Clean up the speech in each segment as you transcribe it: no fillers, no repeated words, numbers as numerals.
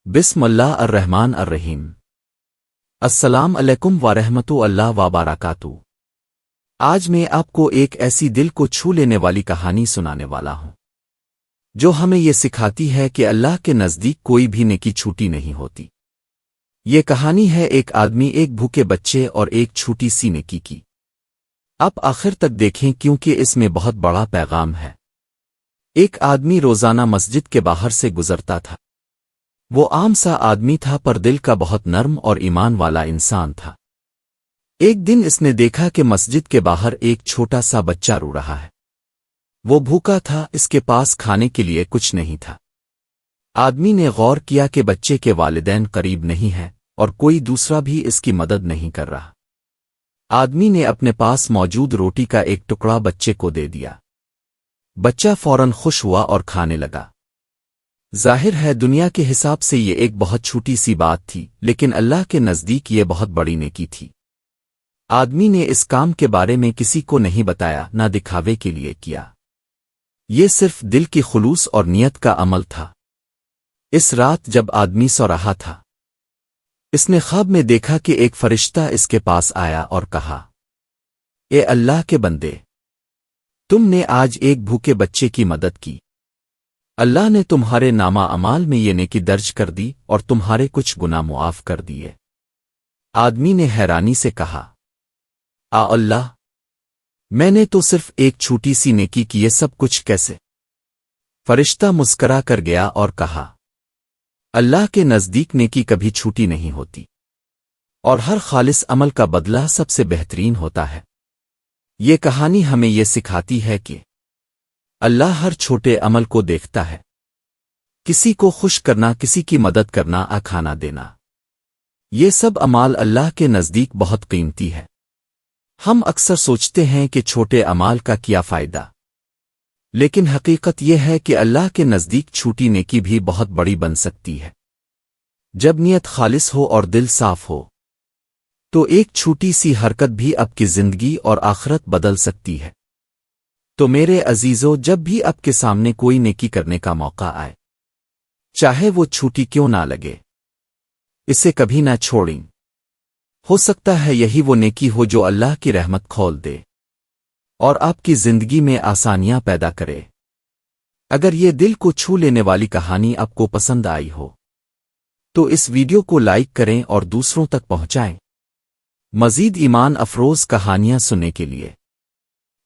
بسم اللہ الرحمن الرحیم۔ السلام علیکم ورحمۃ اللہ وبرکاتہ۔ آج میں آپ کو ایک ایسی دل کو چھو لینے والی کہانی سنانے والا ہوں جو ہمیں یہ سکھاتی ہے کہ اللہ کے نزدیک کوئی بھی نیکی چھوٹی نہیں ہوتی۔ یہ کہانی ہے ایک آدمی، ایک بھوکے بچے اور ایک چھوٹی سی نیکی کی۔ اب آخر تک دیکھیں کیونکہ اس میں بہت بڑا پیغام ہے۔ ایک آدمی روزانہ مسجد کے باہر سے گزرتا تھا۔ وہ عام سا آدمی تھا پر دل کا بہت نرم اور ایمان والا انسان تھا۔ ایک دن اس نے دیکھا کہ مسجد کے باہر ایک چھوٹا سا بچہ رو رہا ہے۔ وہ بھوکا تھا، اس کے پاس کھانے کے لیے کچھ نہیں تھا۔ آدمی نے غور کیا کہ بچے کے والدین قریب نہیں ہیں اور کوئی دوسرا بھی اس کی مدد نہیں کر رہا۔ آدمی نے اپنے پاس موجود روٹی کا ایک ٹکڑا بچے کو دے دیا۔ بچہ فوراً خوش ہوا اور کھانے لگا۔ ظاہر ہے دنیا کے حساب سے یہ ایک بہت چھوٹی سی بات تھی، لیکن اللہ کے نزدیک یہ بہت بڑی نیکی تھی۔ آدمی نے اس کام کے بارے میں کسی کو نہیں بتایا، نہ دکھاوے کے لیے کیا۔ یہ صرف دل کی خلوص اور نیت کا عمل تھا۔ اس رات جب آدمی سو رہا تھا، اس نے خواب میں دیکھا کہ ایک فرشتہ اس کے پاس آیا اور کہا، اے اللہ کے بندے، تم نے آج ایک بھوکے بچے کی مدد کی۔ اللہ نے تمہارے نامہ اعمال میں یہ نیکی درج کر دی اور تمہارے کچھ گناہ معاف کر دیے۔ آدمی نے حیرانی سے کہا، اللہ، میں نے تو صرف ایک چھوٹی سی نیکی کی، یہ سب کچھ کیسے؟ فرشتہ مسکرا کر گیا اور کہا، اللہ کے نزدیک نیکی کبھی چھوٹی نہیں ہوتی، اور ہر خالص عمل کا بدلہ سب سے بہترین ہوتا ہے۔ یہ کہانی ہمیں یہ سکھاتی ہے کہ اللہ ہر چھوٹے عمل کو دیکھتا ہے۔ کسی کو خوش کرنا، کسی کی مدد کرنا، کھانا دینا، یہ سب اعمال اللہ کے نزدیک بہت قیمتی ہے۔ ہم اکثر سوچتے ہیں کہ چھوٹے اعمال کا کیا فائدہ، لیکن حقیقت یہ ہے کہ اللہ کے نزدیک چھوٹی نیکی بھی بہت بڑی بن سکتی ہے۔ جب نیت خالص ہو اور دل صاف ہو تو ایک چھوٹی سی حرکت بھی آپ کی زندگی اور آخرت بدل سکتی ہے۔ تو میرے عزیزو، جب بھی آپ کے سامنے کوئی نیکی کرنے کا موقع آئے، چاہے وہ چھوٹی کیوں نہ لگے، اسے کبھی نہ چھوڑیں۔ ہو سکتا ہے یہی وہ نیکی ہو جو اللہ کی رحمت کھول دے اور آپ کی زندگی میں آسانیاں پیدا کرے۔ اگر یہ دل کو چھو لینے والی کہانی آپ کو پسند آئی ہو تو اس ویڈیو کو لائک کریں اور دوسروں تک پہنچائیں۔ مزید ایمان افروز کہانیاں سننے کے لیے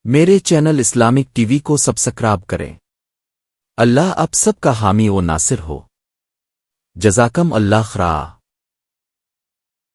میرے چینل اسلامک ٹی وی کو سبسکرائب کریں۔ اللہ آپ سب کا حامی و ناصر ہو۔ جزاکم اللہ خیر۔